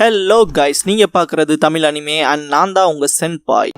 Hello guys, நீங்க பார்க்குறது Tamil anime and நான் தான் உங்க சென்பாய்.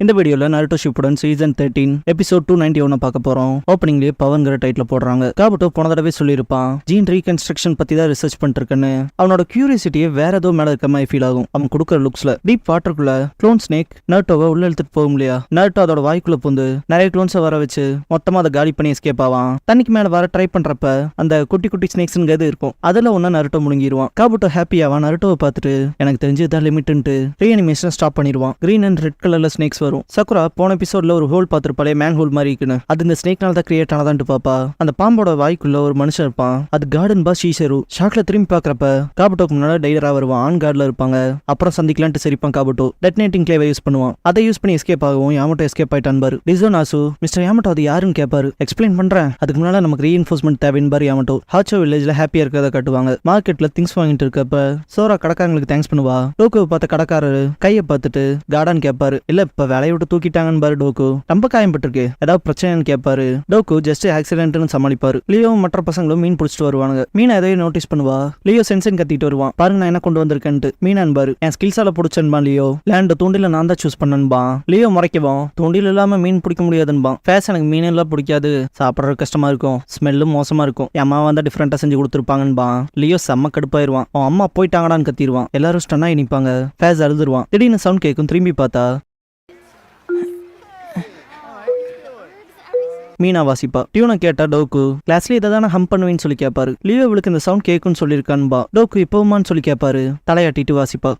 இந்த வீடியோல நருட்டோ ஷிப்புடன் சீசன் 13 எபிசோட் 291 பார்க்க போறோம். ஓப்பனிங்லேயே பவன்கிற டைட்டில் போடுறாங்க. காபுட்டோ போன தடவை சொல்லியிருப்பான் ஜீன் ரீகன்ஸ்ட்ரக்ஷன் பத்தி தான் ரிசர்ச் பண்ணிட்டு இருக்கேன்னு. அவனோட கியூரியாசிட்டியே வேற ஏதோ மேல இருக்க மாதிரி ஃபீல் ஆகும் அவன் கொடுக்குற லுக்ஸ்ல. டீப் வாட்டருக்குள்ள க்ளோன் ஸ்னேக் நருட்டோவை உள்ள எடுத்துட்டு போகும் இல்லையா. நருட்டோ அதோட வாய்க்குள்ள புந்து நிறைய க்ளோன்ஸை வர வச்சு மொத்தமா அதை காலி பண்ணி எஸ்கேப் ஆவான். தண்ணிக்கு மேல வர ட்ரை பண்றப்ப அந்த குட்டி குட்டி ஸ்னேக்ஸ்ங்கிறது இருக்கும். அதுல ஒன்னு நருட்டோ முழுங்கிடுவான். காபுட்டோ ஹாப்பியாவான். நருட்டோவை பார்த்துட்டு எனக்கு தெரிஞ்சு இதான் லிமிட்ன்ட்டு ரீஅனிமேஷன் ஸ்டாப் பண்ணிடுவான். கிரீன் அண்ட் ரெட் கலர்ல ஸ்னேக்ஸ் வரும். சக்குரா போன எபிசோட்ல ஒரு ஹோல் பார்த்திருப்பாளே, மேன் ஹோல் மாதிரி இருக்குன்னு. அது இந்த ஸ்னேக்னால தான் கிரியேட் ஆனதான்ட்டு பாப்பா. அந்த பாம்போட வாய்க்குள்ள ஒரு மனுஷன் இருப்பான். அது கார்டன் பா ஷீசரு. ஷாக்ல திரும்பி பாக்குறப்ப காபுட்டோக்கு முன்னாடி டைலரா வருவான். ஆன் கார்ட்ல இருப்பாங்க. அப்புறம் சந்திக்கலான்ட்டு சிரிப்பான் காபுட்டோ. டெட்னேட்டிங் கிளேவை யூஸ் பண்ணுவான். அதை யூஸ் பண்ணி எஸ்கேப் ஆகும். யாமட்டோ எஸ்கேப் ஆயிட்டான் பாரு. டிசோனாசு மிஸ்டர் யாமட்டோ அது யாருன்னு கேட்பாரு. எக்ஸ்பிளைன் பண்றேன், அதுக்கு முன்னால நமக்கு ரீஇன்ஃபோர்ஸ்மெண்ட் தேவைன்னு பாரு யாமட்டோ. ஹாச்சோ வில்லேஜ்ல ஹாப்பியா இருக்கிறத காட்டுவாங்க. மார்க்கெட்ல திங்ஸ் வாங்கிட்டு இருக்கப்ப சோரா கடைக்காரங்களுக்கு தேங்க்ஸ் பண்ணுவா. டோக்குவை பார்த்த கடைக்காரரு கையை பார்த்துட்டு கார்டன் கேட்பாரு. இல்ல இப்ப வேலையை விட்டு தூக்கிட்டாங்கன்னு பாரு டோக்கு. ரொம்ப காயப்பட்டிருக்கு, ஏதாவது பிரச்சனைன்னு கேட்பாரு. டோக்கு ஜஸ்ட் ஆக்சிடென்ட்னு சமாளிப்பாரு. லியோவும் மற்ற பசங்களும் மீன் பிடிச்சிட்டு வருவாங்க. மீனா எதையும் நோட்டீஸ் பண்ணுவா. லியோ சென்சன் கத்திட்டு வருவான். பாருங்க நான் என்ன கொண்டு வந்திருக்கேன்ட்டு. மீனான் பாரு என் ஸ்கில்ஸால பிடிச்சன்பா. லியோ லேண்ட் தூண்டில நான் தான் சூஸ் பண்ணன்பா. லியோ முறைக்குவோம். தூண்டில் இல்லாம மீன் பிடிக்க முடியாதுன்பா. ஃபேஸ் எனக்கு மீன் எல்லாம் பிடிக்காது, சாப்பிட்றது கஷ்டமா இருக்கும், ஸ்மெல்லும் மோசமா இருக்கும், என் அம்மா வந்தா டிஃப்ரெண்டா செஞ்சு கொடுத்துருப்பாங்கன்பா. லியோ செம்ம கடுப்பாயிருவான். அவன் அம்மா போயிட்டாங்கடான்னு கத்திடுவான். எல்லாரும் ஸ்டன்னா நிப்பாங்க. ஃபேஸ் அழுதுருவான். திடீர்னு சவுண்ட் கேட்கும். திரும்பி பார்த்தா மீனா வாசிப்பா. டியூனை கேட்டா டோக்கு கிளாஸ்ல இதை தானே ஹம் பண்ணுவேன்னு சொல்லி கேட்பாரு. லியோ இவளுக்கு இந்த சவுண்ட் கேட்குன்னு சொல்லியிருக்கான்பா. டோக்கு இப்பவுமான்னு சொல்லி கேட்பாரு. தலையாட்டிட்டு வாசிப்பா.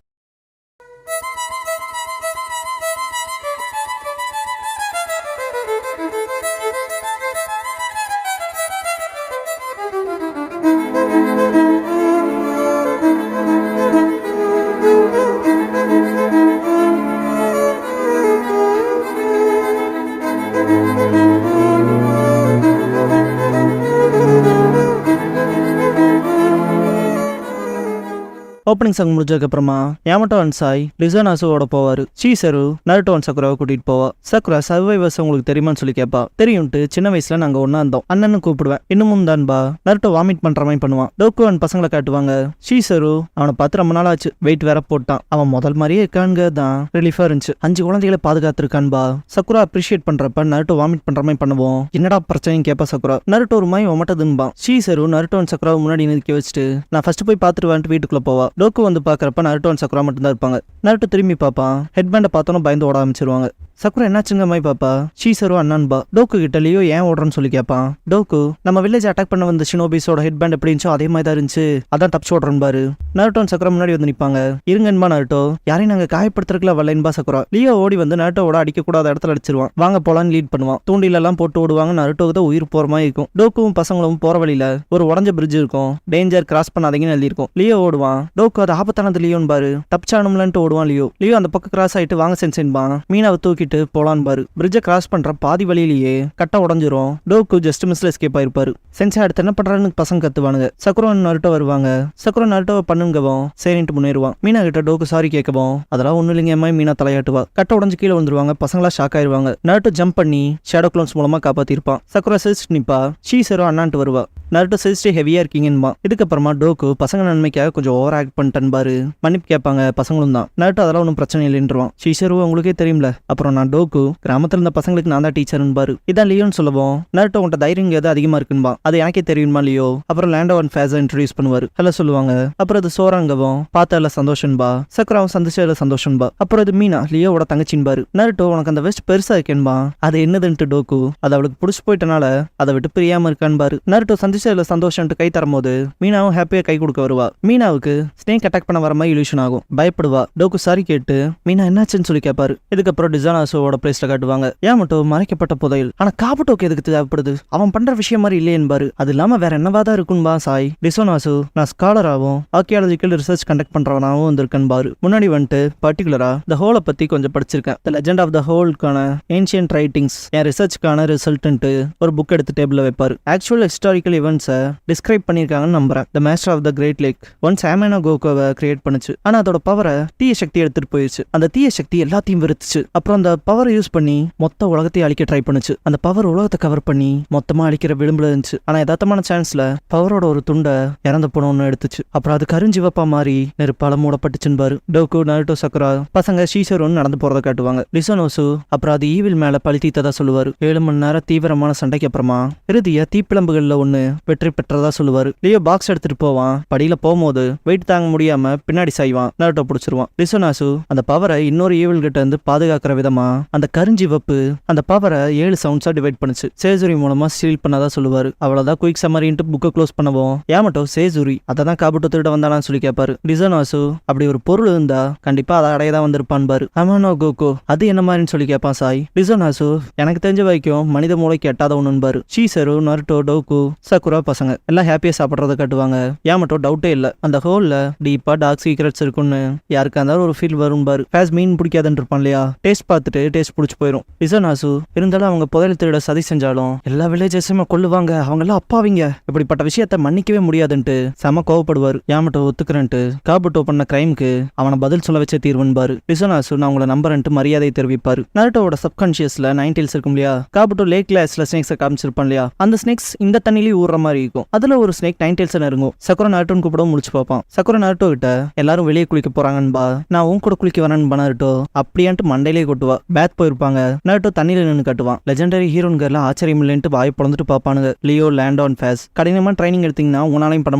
ஓப்பனிங் சாங் முடிஞ்சதுக்கு அப்புறமா யாமட்டோ அண்ட் சாய் டிசோனாசுவோட போவாரு. சீசரு நருட்டோ அண்ட் சக்குராவை கூட்டிட்டு போவா. சக்குரா சர்வைவர்ஸ் உங்களுக்கு தெரியுமான்னு சொல்லி கேட்பா. தெரியும்ட்டு சின்ன வயசுல நாங்க ஒன்னா இருந்தோம், அண்ணன்னு கூப்பிடுவேன், இன்னமும் தான்பா. நருட்டோ வாமிட் பண்ற மாதிரி பண்ணுவான். டோக்கு அண்ட் பசங்களை காட்டுவாங்க. சீசரு அவனை பார்த்து ரொம்ப நாள் ஆச்சு, வெயிட் வேற போட்டான். அவன் முதல் மாதிரியே இருக்கானுங்க தான் ரிலீஃபா இருந்துச்சு. 5 குழந்தைகளை பாதுகாத்துருக்கான்பா. சக்குரா அப்ரிஷியேட் பண்றப்ப நருட்டோ வாமிட் பண்ற மாதிரி பண்ணுவோம். என்னடா பிரச்சனைன்னு கேட்பா சக்குரா. நருட்டோ ஒரு மாதிரி ஒமட்டதுன்பா. சீசரு நருட்டோ அண்ட் சக்குராவை முன்னாடி நிற்க வச்சுட்டு நான் ஃபர்ஸ்ட் போய் பார்த்துட்டு வீட்டுக்குள்ள போவா. டோக்கு வந்து பாக்குறப்ப நருட்டோ அண்ட் சக்குரா மட்டும் தான் இருப்பாங்க. நருட்டோ திரும்பி பாப்பான். ஹெட்பேண்டை பார்த்தோன்னு பயந்து ஓட ஆரம்பிச்சிருவாங்க. சக்குரா என்னாச்சுங்க மாதிரி பாப்பா. சீசரு அண்ணான்பா. டோக்கு கிட்ட லியோ ஏன் ஓடுறன்னு சொல்லி கேட்பான். டோக்கு நம்ம வில்லேஜ் அட்டாக் பண்ண வந்த ஷினோபிஸோட ஹெட்பேண்ட் எப்படி இருந்துச்சோ அதே மாதிரி தான் இருந்துச்சு, அதான் தப்பிச்சு ஓடுறேன் பாரு. நருட்டோ அண்ட் சக்குரா முன்னாடி வந்து நிப்பாங்க. இருங்கன்பா நருட்டோ, யாரையும் நாங்க காயப்படுத்துறதுல வரலன்பா சக்குரா. லியோ ஓடி வந்து நருட்டோட அடிக்க கூடாத இடத்துல அடிச்சிருவான். வாங்க போலான்னு லீட் பண்ணுவான். தூண்டில எல்லாம் போட்டு ஓடுவாங்க. நருட்டோக்கு தான் உயிர் போற மாதிரி இருக்கும். டோக்குவும் பசங்களும் போற வழியில ஒரு உடஞ்ச பிரிட்ஜ் இருக்கும். டேஞ்சர் கிராஸ் பண்ணாதீங்கன்னு எழுதி இருக்கும். லியோ ஓடுவான். டோக்கு அது ஆபத்தானது லியோன்னு பாரு. தப்பிச்சானும்லன்ட்டு ஓடுவான் லியோ. லியோ அந்த பக்கம் கிராஸ் ஆயிட்டு வாங்க சென்சேன்பான். மீனாவை தூக்கிட்டு போலான்னு பாரு. பிரிட்ஜை கிராஸ் பண்ற பாதி வழியிலேயே கட்ட உடஞ்சிரும். டோக்கு ஜஸ்ட் மிஸ்ல எஸ்கேப் ஆயிருப்பாரு. சென்சா அடுத்து என்ன பண்றான்னு பசங்க கத்துவானுங்க. சக்குரா நருட்டோ வருவாங்க. சக்குரா நருட்டோவை பண்ணுங்கவும் சரின்ட்டு முன்னேறுவான். மீனா கிட்ட டோக்கு சாரி கேட்கவும் அதெல்லாம் ஒண்ணு இல்லைங்க அம்மா. மீனா தலையாட்டுவா. கட்ட உடஞ்சு கீழே வந்துருவாங்க. பசங்களா ஷாக் ஆயிருவாங்க. நருட்டோ ஜம்ப் பண்ணி ஷேடோ க்ளோன்ஸ் மூலமா காப்பாத்திருப்பான். சக்குரா சிரிச்சு நிப்பா. சீசரோ அண்ணான்ட்டு வருவா. நருட்டோ சிரிச்சு ஹெவியா இருக்கீங்கன்னு. இதுக்கப்புறமா டோக்கு பசங்க நன்மைக்காக கொஞ்சம் ஓவர் ஆக்ட் பண்ணிட்டேன் பாரு. மன்னிப்பு கேட்பாங்க பசங்களும் தான். நருட்டோ அதெல்லாம் ஒன்றும் பிரச்சனை இல்லைன்றான். சீசரு உங்களுக்கே தெரியும்ல. அப்புறம் நான் டோக்கு கிராமத்துல இருந்த பசங்களுக்கு நான் தான் டீச்சர்னு பாரு. இதான் லியோன்னு சொல்லுவோம். நருட்டோ உன்ட்ட தைரியம் எது அதிகமா இருக்குன்பா. அது எனக்கே தெரியுமா லியோ. அப்புறம் லேண்டோ அண்ட் ஃபேஸை இன்ட்ரோடியூஸ் பண்ணுவாரு. ஹலோ சொல்லுவாங்க. அப்புறம் அது சோராங்கவும் பார்த்ததுல சந்தோஷன்பா. சக்குராவும் சந்திச்சதுல சந்தோஷன்பா. அப்புறம் இது மீனா லியோவோட தங்கச்சின் பாரு. நருட்டோ உனக்கு அந்த வெஸ்ட் பெருசா இருக்கேன்பா. அது என்னதுன்ட்டு டோக்கு அது அவளுக்கு பிடிச்சி போயிட்டனால அதை விட்டு பிரியாம இருக்கான்னு பாரு. நருட்டோ சந்திச்சதுல சந்தோஷம்ட்டு கை தரும்போது மீனாவும் ஹாப்பியா கை கொடுக்க வருவா. மீனாவுக்கு ஸ்னேக் அட்டாக் பண்ண வர மாதிரி இல்யூஷன் ஆகும். பயப்படுவா. டோக்கு சாரி கேட்டு மீனா என்னாச்சுன்னு சொல்லி கேட்பாரு. இதுக்கப்புறம் டிசானாசோட பிளேஸ்ல காட்டுவாங்க. ஏன் மட்டும் மறைக்கப்பட்ட புதையல். ஆனா காபுட்டோக்கு எதுக்கு தேவைப்படுது? அவன் பண்ற விஷயம் மாதிரி இல்லையே என்பாரு. அது இல்லாம வேற என்னவாதான் இருக்குன்பா சாய். டிசோனாசு நான் ஸ்காலராகவும் ஆர்கியாலஜிக்கல் ரிசர்ச் கண்டக்ட் பண்றவனாவும் வந்திருக்கேன் பாரு. முன்னாடி வந்துட்டு பர்டிகுலரா த ஹோலை பத்தி கொஞ்சம் படிச்சிருக்கேன். த லெஜெண்ட் ஆஃப் த ஹோல்கான ஏன்ஷியன்ட் ரைட்டிங்ஸ் என் ரிசர்ச்கான ரிசல்ட்ன்ட்டு ஒரு புக் எடுத்து டேபிள்ல வைப்பாரு. ஆக்சுவல் ஹிஸ்டாரிக்கல் எவன்ஸை டிஸ்கிரைப் பண்ணியிருக்காங்கன்னு நம்புறேன். The master of the great lake once ஆமேனோ கோகோவை கிரியேட் பண்ணுச்சு. ஆனா அதோட பவரை தீய சக்தி எடுத்துட்டு போயிடுச்சு. அந்த தீய சக்தி எல்லாத்தையும் வெறுத்துச்சு. அப்புறம் அந்த பவரை யூஸ் பண்ணி மொத்த உலகத்தையும் அழிக்க ட்ரை பண்ணுச்சு. அந்த பவர் உலகத்தை கவர் பண்ணி மொத்தமா அழிக்கிற விளிம்புல இருந்துச்சு. ஆனா யதார்த்தமான சான்ஸ்ல பவரோட ஒரு துண்டை இறந்து போனோம்னு எடுத்துச்சு. அப்புறம் அது கருஞ்சிவப்பா மாறி நெருப்பால மூடப்பட்டுச்சுன்னு பாரு. டோக்கு, நருட்டோ, சக்குரா பசங்க ஷீசரோன்னு நடந்து போறதை காட்டுவாங்க. லிசோனோசு அப்புறம் அது ஈவில் மேல பழி தீத்ததா சொல்லுவாரு. 7 மணி நேரம் தீவிரமான சண்டைக்கு அப்புறமா இறுதியா தீப்பிழம்புகள்ல ஒண்ணு வெற்றி பெற்றதா சொல்லுவாரு. லியோ பாக்ஸ் எடுத்துட்டு போவான். படியில போகும்போது வெயிட் தாங்க முடியாம பின்னாடி சாய்வான். நருட்டோ பிடிச்சிருவான். லிசோனாசு அந்த பவரை இன்னொரு ஈவில் கிட்ட இருந்து பாதுகாக்கிற விதமா அந்த கருஞ்சிவப்பு அந்த பவரை 7 சவுண்ட்ஸா டிவைட் பண்ணுச்சு. சேசுரி மூலமா சீல் பண்ணதா சொல்லுவாரு. அவ்வளவுதான் குயிக் சம்மரின்ட்டு புக்கை க்ளோஸ் பண்ணவும் யாமட்டோ சேசுரி அதான் காபுட்டோ திருட வந்தானான்னு சொல்லி கேட்பாரு. லிசோனாசு அப்படி ஒரு பொருள் இருந்தா கண்டிப்பா அதை அடையதான் வந்திருப்பான் பாரு. அமானோ கோகோ அது என்ன மாதிரின்னு சொல்லி கேட்பான் சாய். லிசோனாசு எனக்கு தெரிஞ்ச வரைக்கும் மனித மூளைக்கு எட்டாத ஒண்ணுன்னு பாரு. ஷீசரு, நருட்டோ, டோக்கு, சக்குரா பசங்க எல்லாம் ஹாப்பியா சாப்பிட்றத காட்டுவாங்க. யாமட்டோ டவுட்டே இல்ல அந்த ஹோல்ல டீப்பா டார்க் சீக்ரெட்ஸ் இருக்குன்னு யாருக்கா இருந்தாலும் ஒரு ஃபீல் வரும் பாரு. ஃபேஸ் மீன் பிடிக்காதுன்னு இருப்பான் இல்லையா, டேஸ்ட் பார்த்துட்டு டேஸ்ட் பிடிச்சி போயிடும். லிசோனாசு இருந்தாலும் அவங்க புதையல் திருட சதி செஞ்சாலும் எல்லா வில்லேஜஸுமே கொல்லுவாங்க, அவங்க எல்லாம் அப்பாவிங்க, இப்படிப்பட்ட விஷயத்த மன்னிக்கவே முடியாதுன்ட்டு செம கோவப்படுவார். யாமட்டோ ஒத்துக்கிறேன்ட்டு காபுட்டோ பண்ண கிரைம்க்கு அவனை பதில் சொல்ல வச்ச தீர்வுன்பாரு. லிசோனாசு நான் உங்களை நம்புறேன்ட்டு மரியாதை தெரிவிப்பாரு. நருட்டோவோட சப்கான்சியஸ்ல 9 டெயில்ஸ் இருக்கும் இல்லையா, காபுட்டோ லேக் கிளாஸ்ல ஸ்னேக்ஸை காமிச்சிருப்பான் இல்லையா, அந்த ஸ்னேக்ஸ் இந்த தண்ணிலேயே ஊற மாதிரி இருக்கும். அதுல ஒரு ஸ்னேக் 9 டெயில்ஸ் நெருங்கும். சக்குரா நருட்டோன்னு கூப்பிடவும் முடிச்சு பார்ப்பான். சக்குரா நருட்டோ கிட்ட எல்லாரும் வெளியே குளிக்க போறாங்கன்பா, நான் உன் கூட குளிக்க வரேன்பா நருட்டோ அப்படியான்ட்டு மண்டையிலே கொட்டுவா. பேத் போயிருப்பாங்க. நருட்டோ தண்ணியில நின்று கட்டுவான். லெஜெண்டரி ஹீரோன்கர்லாம் ஆச்சரியம் இல்லைன்ட்டு வாய் பொழந்துட்டு பார்ப்பானுங்க. லியோ, லேண்ட் ஆன் ஃபேஸ் கடினமா ட்ரைனிங் எடுத்தீங்கன்னா உங்களாலையும் பண்ண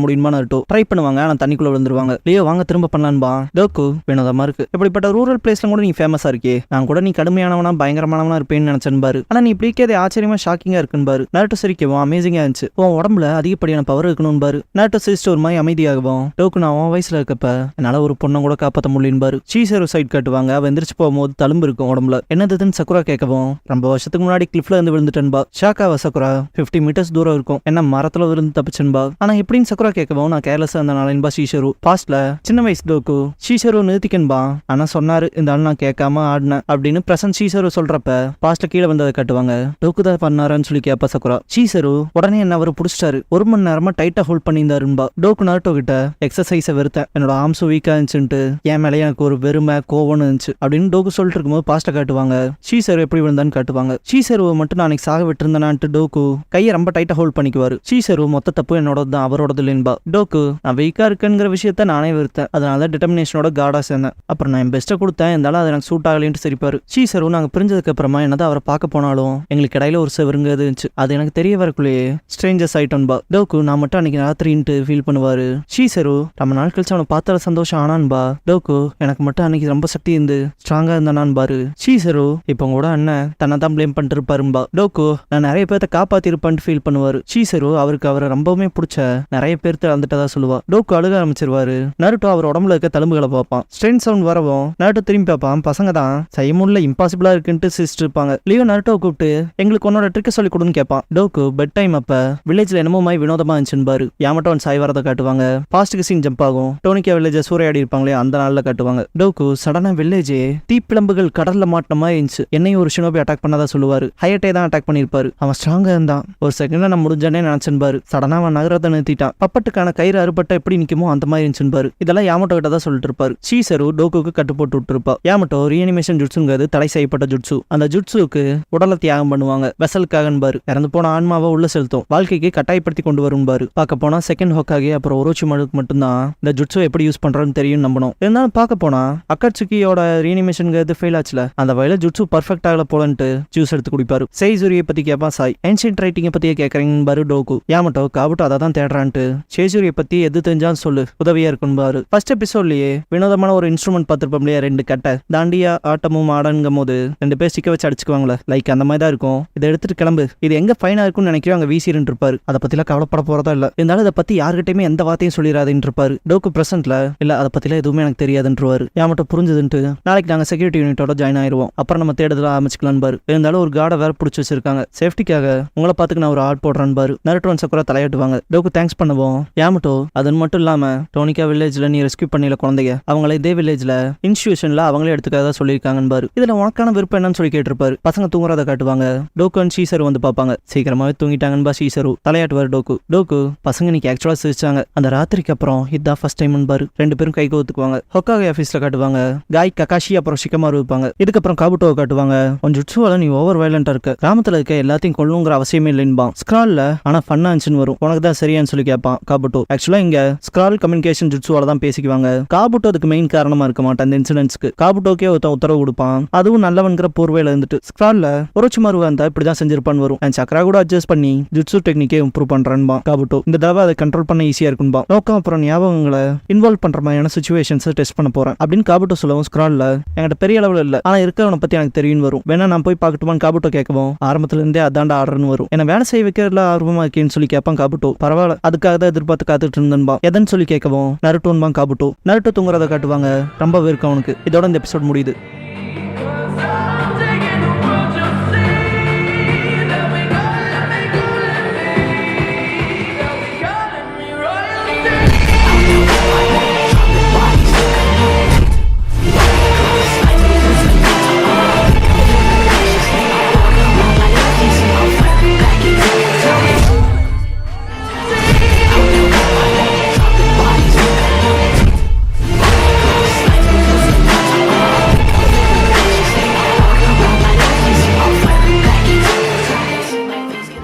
முடியுமா நருட்டோ ட்ரை பண்ணுவாங்க. ஆனா தண்ணிக்குள்ள விழுந்துருவாங்க. லியோ வாங்க திரும்ப பண்ணலான்பா. டோக்கு வினோதமா இருக்கு, இப்படிப்பட்ட ரூரல் பிளேஸ்ல கூட நீ ஃபேமஸா இருக்கே, நான் கூட நீ கடுமையானவனா பயங்கரமானவனா இருப்பேன்னு நினைச்சேன் பாரு. ஆனா நீ இப்படிக்கே ஆச்சரியமா ஷாக்கிங்கா இருக்குன்னு பாரு. நருட்டோ சிரிக்கவும் அமேசிங்கா இருந்துச்சு. உன் உடம்புல அதிகப்படியான பவர் இருக்கணும் பாரு. நருட்டோ சிரிச்சிட்டு ஒரு மாதிரி அமைதியாகவும் டோக்கு நான் உன் வயசுல இருக்கப்ப என்னால ஒரு பொண்ணை கூட காப்பாற்ற முடியும் பாரு. சீசரு சைட் காட்டுவாங்க. அவ எந்திரிச்சு போகும்போது தழும்பு இருக்கும் உடம்புல. என்னதுன்னு சக்குரா கேட்கவும் ரொம்ப வருஷத்துக்கு முன்னாடி கிளிஃப்ல இருந்து விழுந்துட்டேன்பா. ஷாக்காவா சக்குரா 50 மீட்டர்ஸ் தூரம் இருக்கும், என்ன மரத்துல விழுந்து தப்பிச்சன்பா. ஆனா எப்படின்னு சக்குரா கேட்கவும் நான் கேர்லெஸ் இருந்தனாலன்பா. ஷீஷரு பாஸ்ட்ல சின்ன வயசு டோக்கு ஷீஷரு நிறுத்திக்கன்பா, ஆனா சொன்னாரு இந்த ஆள் நான் கேட்காம ஆடினேன் அப்படின்னு பிரசன்ட் ஷீஷரு சொல்றப்ப பாஸ்ட்ல கீழே வந்ததை காட்டுவாங்க. டோக்கு தான் பண்ணாரான்னு சொல்லி கேப்பா சக்குரா. ஷீஷரு உடனே என்ன அவரு புடிச்சிட்டாரு. 1 மணி நேரமா டைட்டா ஹோல்ட் பண்ணியிருந்தாருன்பா. டோக்கு நருட்டோ கிட்ட எக்ஸசைஸை வெறுத்தேன், என்னோட ஆர்ம்ஸும் வீக்கா இருந்துச்சுன்ட்டு என் மேலே எனக்கு ஒரு வெறுமை கோவம்னு இருந்துச்சு அப்படின்னு டோக்கு சொல்லிட்டு இருக்கும்போது பாஸ்ட்டை காட்டுவாங்க. ஷீசரு எப்படி விழுந்தான்னு காட்டுவாங்க. ஷீசருவை மட்டும் நான் அன்னைக்கு சாக விட்டுருந்தேனான்ட்டு டோக்கு கையை ரொம்ப டைட்டா ஹோல்ட் பண்ணிக்குவாரு. ஷீசரு மொத்த தப்பு என்னோட தான் அவரோடது இல்லைன்பா. டோக்கு நான் வீக்கா இருக்குங்கிற விஷயத்த நானே வெறுத்தேன், அதனால டிட்டர்மினேஷனோட காடா சேர்ந்தேன். அப்புறம் நான் என் பெஸ்ட்டை கொடுத்தேன், இருந்தாலும் அது எனக்கு சூட் ஆகலைன்ட்டு சிரிப்பாரு. ஷீசரு நாங்க பிரிஞ்சதுக்கு அப்புறமா என்னதான் அவரை பார்க்க போனாலும் எங்களுக்கு இடையில ஒரு செவருங்கிறது இருந்துச்சு, அது எனக்கு தெரிய வரக்குள்ளேயே ஸ்ட்ரேஞ்சர்ஸ் ஆயிட்டோன்பா. டோக்கு நான் மட்டும் அன்னைக்கு ராத்திரின்ட்டு ஃபீல் பண்ணுவாரு. ஷீசரு ரொம்ப நாள் கழிச்சு அவனை பார்த்தால சந்தோஷம் ஆனான்பா. டோக்கு எனக்கு மட்டும் அன்னைக்கு ரொம்ப சக்தி இருந்து ஸ்ட்ராங்கா இருந்தானான் பாரு. ஷீசரு இப்ப கூட அண்ணன் தன்னை தான் பிளேம் பண்ணிட்டு இருப்பாரும்பா. டோக்கு நான் நிறைய பேர்த்த காப்பாத்தி இருப்பான்னு ஃபீல் பண்ணுவாரு. ஷீசரு அவருக்கு அவரை ரொம்பவுமே பிடிச்ச நிறைய பேர்த்து வந்துட்டதா சொல்லுவா. டோக்கு அழுக ஆரம்பிச்சிருவாரு. நருட்டோ அவர் உடம்புல இருக்க தழும்புகளை பார்ப்பான். ஸ்ட்ரெயின் சவுண்ட் வரவும் நருட்டோ திரும்பி பார்ப்பான். பசங்க தான் செய்ய முடியல இம்பாசிபிளா இருக்குன்ட்டு சிரிச்சிட்டு இருப்பாங்க. லியோ நருட்டோ கூப்பிட்டு எங்களுக்கு உன்னோட ட்ரிக்க சொல்லி கொடுன்னு கேட்பான். டோக்கு பெட் டைம் அப்ப வில்லேஜ்ல என்னமோ மாதிரி வினோதமா இருந்துச்சுன்னு பாரு. யாமட்டோ சாய் வரதை காட்டுவாங்க. பாஸ்ட்டுக்கு சீன் ஜம்ப் ஆகும். டோனிக்கா வில்லேஜ் சூறையாடி இருப்பாங்களே அந்த நாள்ல காட்டுவாங்க. டோக்கு சடனா வில்லேஜே தீப்பிழம்புகள் கடல்ல மாட்டின மாதிரி இருந்துச்சு, என்னையும் ஒரு ஷினோபி அட்டாக் பண்ணதா சொல்லுவாரு. ஹையட்டே தான் அட்டாக் பண்ணிருப்பாரு. அவன் ஸ்ட்ராங்கா இருந்தான். ஒரு செகண்ட் நான் முடிஞ்சானே நினைச்சேன் பாரு. சடனா அவன் நகரத்தை நிறுத்திட்டான். பப்பட்டுக்கான கயிறு அறுபட்ட எப்படி நிக்குமோ அந்த மாதிரி இருந்துச்சு பாரு. இதெல்லாம் யாமட்டோ கிட்ட தான் சொல்லிட்டு இருப்பாரு. ஷீசரு டோக்குக்கு கட்டு போட்டு விட்டுருப்பா. யாமட்டோ ரீஅனிமேஷன் ஜுட்ஸுங்கிறது தடை செய்யப்பட்ட ஜுட்ஸு. அந்த ஜுட்ஸுக்கு உடலை தியாகம் பண்ணுவாங்க வெசலுக்காக பாரு. இறந்து போன ஆன்மாவை உள்ள செலுத்தும், வாழ்க்கைக்கு கட்டாயப்படுத்தி கொண்டு வரும் பாரு. பார்க்க போனா செகண்ட் ஹோக்காகி அப்புறம் ஒரோச்சிமாருக்கு மட்டும்தான் இந்த ஜுட்ஸு எப்படி யூஸ் பண்றதுன்னு தெரியும் நம்பணும். இருந்தாலும் பார்க்க போனா அக்காட்சுக்கியோட ரீஅனிமேஷன்ங்கிறது ஃபெயில் ஆச்சுல, அந்த வயல ஜுட்ஸு பர்ஃபெக்ட் ஆகல போலன்ட்டு ஜூஸ் எடுத்து குடிப்பாரு. சேசூரியை பத்தி கேப்பா சாய். ஏன்ஷியன்ட் ரைட்டிங்கை பத்தியே கேட்கறீங்க பாரு டோக்கு. யாமட்டோ காபுட்டோ அதை தான் தேடுறான்ட்டு சேசூரியை பத்தி எது தெரிஞ்சாலும் சொல்லு உதவியா இருக்கும் பாரு. ஃபர்ஸ்ட் எபிசோட்லயே வினோதமான ஒரு இன்ஸ்ட்ருமெண்ட் பார்த்திருப்போம் இல்லையா, 2 கட்டை தாண்டியா ஆட்டமும் ஆடங்கும் போது 2 பேர் ஸ்டிக்க வச்சு அடிச்சுக்குவாங்களே, லைக் அந்த மாதிரி தான் இருக்கும். இதை எடுத்துட்டு கிளம்பு, இது எங்க ஃபைனா இருக்கும்னு நினைக்கிறோம் அங்க வீசிட்டு இருப்பாரு. அதை பத்திலாம் கவலைப்பட போறதா இல்ல, இருந்தாலும் இதை பத்தி யாருகிட்டயுமே எந்த வார்த்தையும் சொல்லிடாதுன்னு இருப்பாரு. டோக்கு பிரசன்ட்ல இல்ல அதை பத்திலாம் எதுவுமே எனக்கு தெரியாதுன்றவாரு. யாமட்டோ புரிஞ்சதுன்ட்டு நாளைக்கு நாங்க செக்யூரிட்டி யூனிட்டோட ஜாயின் ஆயிருவோம், அப்புறம் நம்ம தேடுதல ஆரம்பிச்சுக்கலாம் பாரு. இருந்தாலும் ஒரு கார்டை வேற பிடிச்சி வச்சிருக்காங்க, சேஃப்டிக்காக உங்களை பார்த்துக்கு நான் ஒரு ஆட் போடுறேன் பாரு. நருட்டோ சக்குரா தலையாட்டுவாங்க. டோக்கு தேங்க்ஸ் பண்ணுவோம். யாமட்டோ அது மட்டும் இல்லாம டோனிக்கா வில்லேஜ்ல நீ ரெஸ்கியூ பண்ணில குழந்தைங்க, அவங்கள இதே வில்லேஜ்ல இன்ஸ்டிடியூஷன்ல அவங்களே எடுத்துக்காத சொல்லியிருக்காங்கன்னு பாரு. இதுல உனக்கான விருப்பம் என்னன்னு சொல்லி கேட்டிருப்பாரு. பசங்க தூங்குறத காட்டுவாங்க. டோக்கு அண்ட் ஷீசரு வந்து பார்ப்பாங்க. சீக்கிரமாவே தூங்கிட்டாங்கன்னு ஷீசரு தலையை தலையாட்டுவார் டோக்கு. டோக்கு பசங்க இன்னைக்கு ஆக்சுவலா சிரிச்சாங்க. அந்த ராத்திரிக்கு அப்புறம் இதுதான் ஃபர்ஸ்ட் டைம் பாரு. 2 பேரும் கை கோத்துக்குவாங்க. ஹொக்காகே ஆஃபீஸ்ல காட்டுவாங்க. காய் ககாஷி அப்புறம் ஷிகமாரு வைப்பாங்க. இதுக்கப்புறம் காபுட்டோவை காட்டுவாங்க. உன் ஜுட்சுவால நீ ஓவர் வயலண்டா இருக்க, கிராமத்துல இருக்க எல்லாத்தையும் கொள்ளணுங்கிற அவசியமே இல்லைன்பான். ஸ்கிரால்ல ஆனா ஃபன்னா இருந்துச்சுன்னு வரும். உனக்கு தான் சரியான்னு சொல்லி கேட்பான் காபுட்டோ. ஆக்சுவலா இங்க ஸ்கிரால் கம்யூனிகேஷன் ஜுட்சுவால தான் பேசிக்குவாங்க. காபுட்டோ அதுக்கு மெயின் காரணமா இருக்க மாட்டான். அந்த இன்சிடென்ட்ஸ்க்கு காபுட்டோக்கே ஒருத்தன் உத்தரவு கொடுப்பான். அதுவும் நல்லவன்கிற போர்வையில இருந்துட்டு. ஸ்கிரால்ல ஒரோச்சிமாரு வந்தா இப்படிதான் செஞ்சிருப்பான்னு வரும். அண்ட் சக்ரா கூட அட்ஜஸ்ட் பண்ணி ஜுட்சு டெக்னிக்கே இம்ப்ரூவ் பண்றான்பா காபுட்டோ. இந்த தடவை அதை கண்ட்ரோல் பண்ண ஈஸியா இருக்கும்பா. நோக்கம் அப்புறம் ஞாபகங்களை இன்வால்வ் பண்ற மாதிரியான சிச்சுவேஷன்ஸ் டெஸ்ட் பண்ண போறேன் அப்படின்னு காபுட்டோ சொல்லவும் ஸ்கிரால்ல என்கிட்ட பெரிய அளவுல இல்ல, ஆனா இருக்கிறவனை பத்தி எனக்கு தெரியும் வரும். வேணா நான் போய் பார்க்கட்டுமான்னு காபுட்டோ கேட்கவும் ஆரம்பத்துல இருந்தே அதாண்ட ஆர்டர்னு வரும். என்ன வேலை செய்ய வைக்கிறதுல ஆர்வமா இருக்கேன்னு சொல்லி கேட்பான் காபுட்டோ. பரவாயில்ல, அதுக்காக தான் எதிர்பார்த்து காத்துட்டு இருந்தன்பா. எதன்னு சொல்லி கேட்கவும் நருட்டோன்பா காபுட்டோ. நருட்டோ தூங்குறத காட்டுவாங்க. ரொம்ப இருக்கு அவனுக்கு. இதோட இந்த எபிசோட் முடியுது.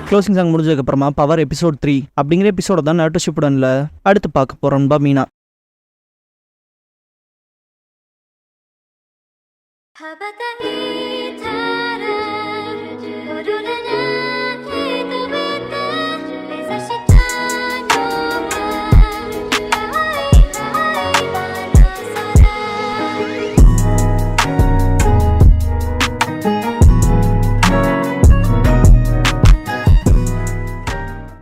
க்ளோசிங் சாங் முடிஞ்சதுக்கு அப்புறமா பவர் எபிசோட் 3 அப்படிங்கிற எபிசோட தான் நருட்டோ ஷிப்புடன்ல அடுத்து பார்க்க போறோம்பா மீனா.羽ばたい